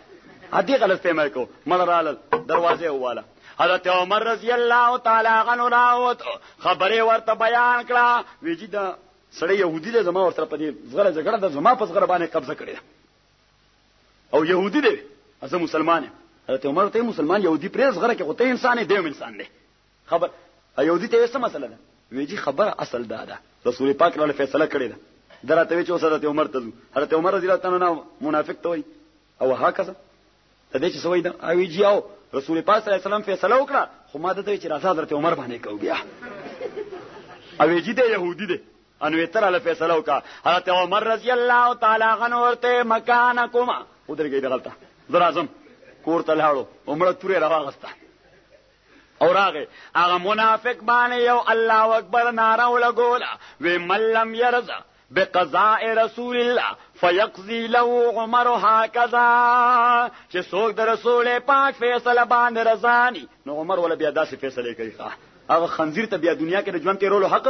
A: ادي غلط فهمه کو ملرال دروازه واله حضرت عمر رضی الله تعالی عنہ راوت خبره ورته بیان کړه ویجی دا سړی يهودي دی زما ورته په دې زغره جګړه د زما پس غره باندې قبضه کړی او يهودي دی اسه مسلمان حضرت عمر ته مسلمان يهودي پرې زغره کې غوته انسان دی انسان دی خبر يهودي ته څه مسله ده ویجی خبره اصل ده رسول پاک له فیصله کړی ده درته چې حضرت عمر ته حضرت عمر رضی الله تعالی عنہ منافق ته وي او هکذا ته دې چې سوي ده او ویجی او رسول پاک صلی الله علیه وسلم فیصله وکړه خو ماده ته چې راځه حضرت عمر باندې کو بیا او یې دې يهودي دي انو تر له فیصله وکړه حضرت عمر رضی الله تعالی عنہ ورته مکانکما ودرګې غلطه درازم کور ته لاړو عمر تورې راغسته او هغه منافق باندې یو الله اکبر ناره ولګولا و ملم يرضى بقضاء رسول الله فيقضي له عمر هكذا چې څوک د رسول پاک فیصله باندې رضانی نو عمر ولا بیا داسې فیصله کوي هغه خنزیر ته بیا دنیا کې د ژوند تیرولو حق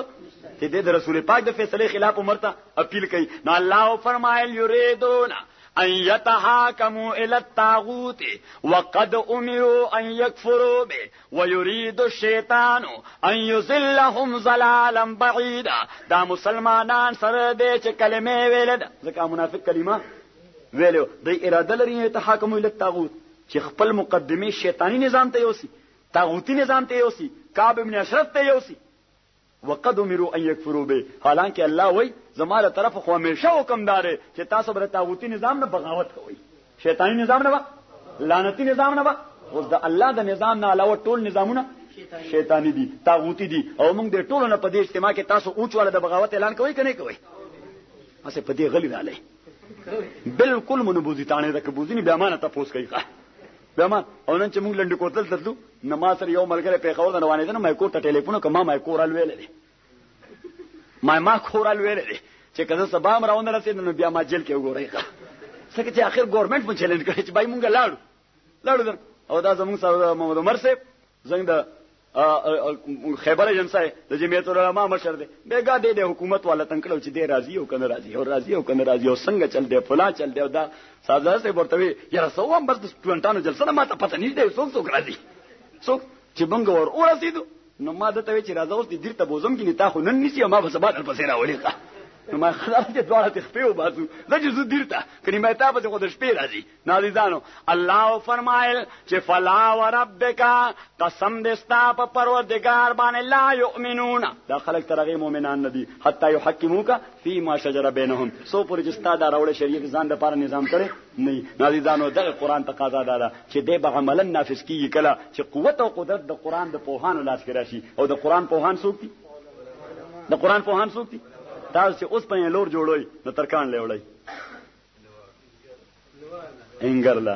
A: چې د رسول پاک د فیصله خلاف عمر ته اپیل کوي نو الله فرمایل یریدون ان يتحاكموا الى الطاغوت وقد امروا ان يكفروا به ويريد الشيطان ان يضلهم ضلالا بعيدا دا مسلمانان سره دې چې کلمې ویل ځکه منافق کلمه ویلو د اراده لري يتحاكموا الى الطاغوت چې خپل مقدمه شیطانی نظام ته یوسي طاغوتی نظام ته یوسي کعب ابن اشرف ته یوسي وقد امروا ان يكفروا به، حالانکه الله وای زماره طرف خو همیشه حکم داره چې تاسو بر طاغوتی نظام نه بغاوت کوئ، شیطانی نظام نه، لعنتی نظام نه. اوس د الله د نظام نه علاوه ټول نظامونه شیطانی دي، طاغوتی دي، او موږ د ټولو نه په دې اجتماع کې تاسو اوچواله د بغاوت اعلان کوئ کنه کوئ؟ اسه په دې غلی رااله بالکل منبوذی تانه د کبوزینی به امانه تاسو کوي به مان. او نن چې موږ لنډ کوتل تللو نماز سره یو ملګری په خبر نه وانه ما کو ته ټلیفون کوم ما کورال ویلې ما کورال ویلې چې کله سبا مراونه رسید نو بیا ما جیل کې وګورای څنګه چې اخر ګورنمنت مو چیلنج کړی چې بای مونږ لاړو او دا زموږ سره محمد عمر صاحب زنګ د خیبر ایجنسی د جمعیت العلماء مشر دی بیګا دی د حکومت والا تنکړو چې دی راضي او کنه راضي او راضي او کنه راضي او څنګه چل دی فلان چل دی او دا سازا سے ورته یاره سو هم بس سټوډنټانو جلسه نه ماته پته نه دی څوک راضي څوک چې بنګ ور او رسیدو نو ما دته چې راځه اوس دې ډیر ته بوزم کې نه تا خو نن نسی ما به سبا در پسې راولې نو ما خلاص دې دواړه تخپیو باسو لږ زو دیرته کلمه ته به خو د شپې راځي نازیدانو. الله فرمایل چې فلا وربک قسم دې ستا په پروردگار باندې لا یؤمنون، دا خلک ترغه مؤمنان ندي حتی یحکموک فيما شجر بینهم، سو پر چې ستا دا راوړل شریعت ځان د لپاره نظام کړي نه. نازیدانو دغه قران تقاضا ده چې دې به عملاً نافذ کیږي کله چې قوت او قدرت د قران د پوهانو لاس کې راشي. او د قران پوهان څوک دي؟ د قران پوهان څوک دي؟ تاسو اوس په لور جوړوي نو ترکان لوړی انګرلا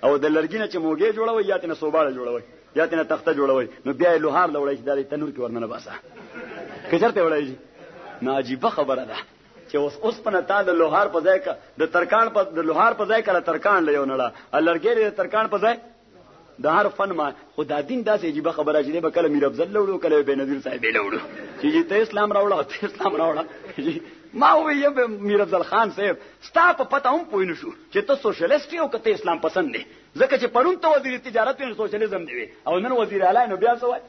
A: او د لرګینه چې موګه جوړوي یا تنه صوباله جوړوي یا تنه تخته جوړوي نو بیا لوهار لوړی چې د تنور کې ورننه باسه کچرته وړایږي. ناجیبه خبره ده چې اوس په نتا د لوهار په ځای د ترکان په د لوهار په ځای کړه ترکان لیو نړه لرګی د ترکان په ځای د هر فن ما خدا دین داسې عجیبه خبره چې به کله میر افضل لوړو کله به نذیر صاحب لوړو چې ته اسلام راوړل ما وې به میر افضل خان صاحب ستا په پته هم پوینو شو چې ته سوشلیست یو کته اسلام پسند نه، ځکه چې پرون ته وزیر تجارت او سوشلیزم دی او نن وزیر اعلی نو بیا سوای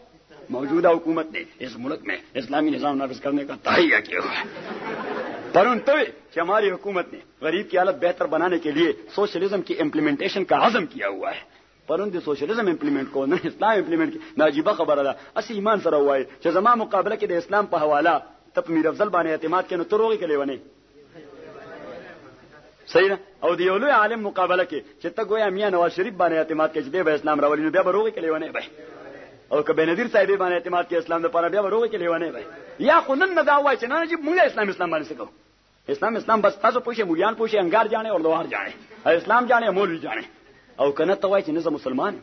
A: موجوده حکومت نے اس ملک میں اسلامی نظام نافذ کرنے کا تحیہ کیا ہوا ہے. پرون تو کہ ہماری حکومت نے غریب کی حالت بہتر بنانے کے لیے سوشلزم کی امپلیمنٹیشن کا عزم کیا ہوا ہے. پرون د سوشلزم امپلیمنٹ کو نه اسلام امپلیمنٹ کی ناجیبه خبره ده. اسی ایمان سره وای چې زما مقابله کې د اسلام په حواله ته میر افضل باندې اعتماد کینو تروغي کلی ونه صحیح نه. او د یو لوی عالم مقابله کې چې ته ګویا میاں نواز شریف باندې اعتماد کې چې به اسلام راولي نو بیا به روغي کلی ونه به او کبه نذیر صاحب باندې اعتماد کې اسلام د پاره بیا به روغي کلی ونه به یا خو نن نه دا وای چې نه چې موږ اسلام باندې سکو اسلام بس تاسو پوښي مولیان پوښي انګار جانے اور لوهار جانے اسلام جانے مولوی جانے او کنه ته وای چې نه مسلمان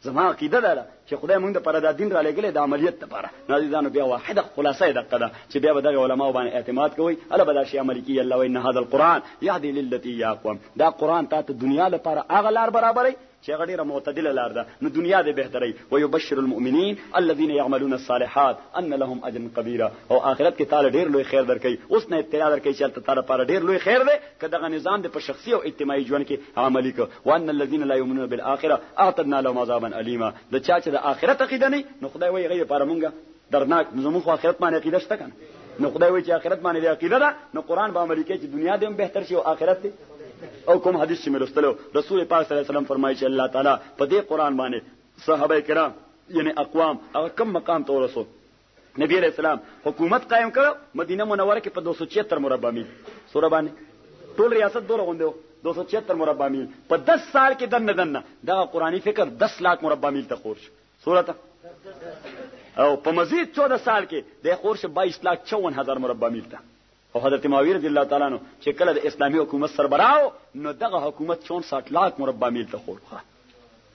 A: زما عقیده ده چې خدای مونږ د پردا دین را لګلې د عملیت لپاره نازیدانو بیا واحده خلاصه ده قدا چې بیا به د علماء باندې اعتماد کوي الا بل شي عمل کی الله وان هذا القران يهدي للتي يقوم. دا قران ته دنیا لپاره هغه لار برابرې چې هغه ډیره معتدله لار ده نو دنیا دې بهتري. ويبشر المؤمنين الذين يعملون الصالحات ان لهم اجر كبير. او اخرت کې تعالی ډیر لوی خیر درکې اوس نه اطلاع درکې چې تعالی لپاره ډیر لوی خیر ده کداغه نظام د په شخصي او اجتماعي ژوند کې عملي کو. وان الذين لا يؤمنون بالاخره اعتدنا لهم عذابا اليما. د چا چې د اخرت عقیده نه نو خدای وایي غیر لپاره مونږه درناک زموږ خو اخرت باندې عقیده شته کنه نو خدای وایي چې اخرت باندې عقیده ده نو قران به عملي کې چې دنیا دې هم بهتر شي او اخرت دې. او کوم حدیث چې مرستلو رسول پاک صلی الله علیه وسلم فرمایي چې الله تعالی په دې قران باندې صحابه کرام یعنی اقوام هغه کم مقام ته ورسو. نبی علیہ السلام حکومت قائم کړ مدینه منوره کې په 276 مربع میل سوره باندې ټول ریاست دوره غونډو 276 مربع میل په 10 سال کې دنه دا قرآنی فکر 10 لاکھ مربع میل ته خورش سورته او په مزید 14 سال کې د خورش 22,54,000 مربع میل ته. او حضرت معاویه رضی الله تعالی عنہ چې کله د اسلامي حکومت سربراو نو دغه حکومت 64 لاکھ مربع میل ته خورخه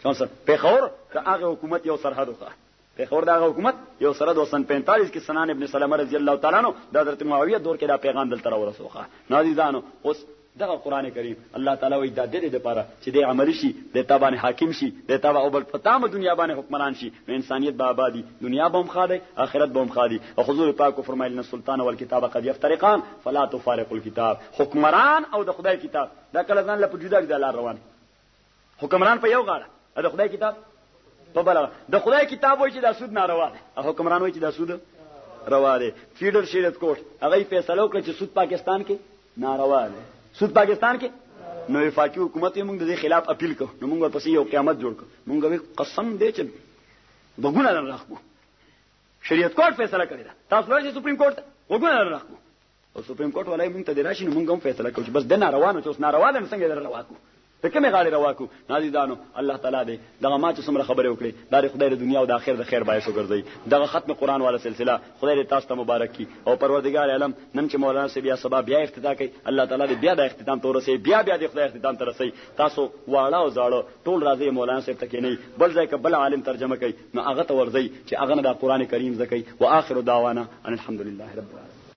A: 64 پیښور د هغه حکومت یو سرحد وخه پیښور دغه حکومت یو سرحد و سن 45 کې سنان ابن سلمہ رضی الله تعالی عنہ د حضرت معاویه دور کې دا پیغام دلته ورسوخه. نازیدانو اوس دغه قران کریم الله تعالی وی دا د دې لپاره چې د عملی شي د تابانه حاکم شي د تابع او بل فتامه دنیا باندې حکمران شي نو انسانیت به آبادی دنیا به هم خاله آخرت به هم خاله. او حضور پاک فرمایلی ان السلطان والکتاب قد يفترقان فلا تفارقوا الكتاب. حکمران او د خدای کتاب دا کله ځان له جدا جدا لار روان حکمران په یو غاړه د خدای کتاب په بل د خدای کتاب وایي چې دا سود ناروا دی او حکمران وایي چې دا سود روا دی. فیډرل شریعت کوټ هغه فیصله وکړه چې سود پاکستان کې ناروا دی سود پاکستان کې نو وفاقي حکومت موږ د دې خلاف اپیل کو نو موږ ورپسې یو قیامت جوړ کو موږ به قسم دې چې بګونه راخو شریعت کورټ فیصله کړی دا. تاسو ورته سپریم کورټ وګورئ راکو او سپریم کورټ ولای موږ ته دراشي نو موږ هم فیصله کوو چې بس د ناروانو چې اوس ناروا ده څنګه در روا کو ته کومه غاړي روا کو. نازیدانو الله تعالی دې دغه ما چې څومره خبرې وکړي دا خدای د دنیا او د آخرت د خیر باعث وګرځي. دغه ختم قرآن والا سلسله خدای دې تاسو ته مبارک کړي او پروردگار عالم نن چې مولانا سی بیا سبا بیا افتتاح کوي الله تعالی دې بیا د اختتام تور رسي بیا دې خدای اختتام ته رسي. تاسو واړه او زاړه ټول راځي مولانا سی ته کې نه بل ځای کې بل عالم ترجمه کوي نو هغه ته ورځي چې هغه نه د قرآن کریم زکي. واخر دعوانا ان الحمد لله رب العالمين.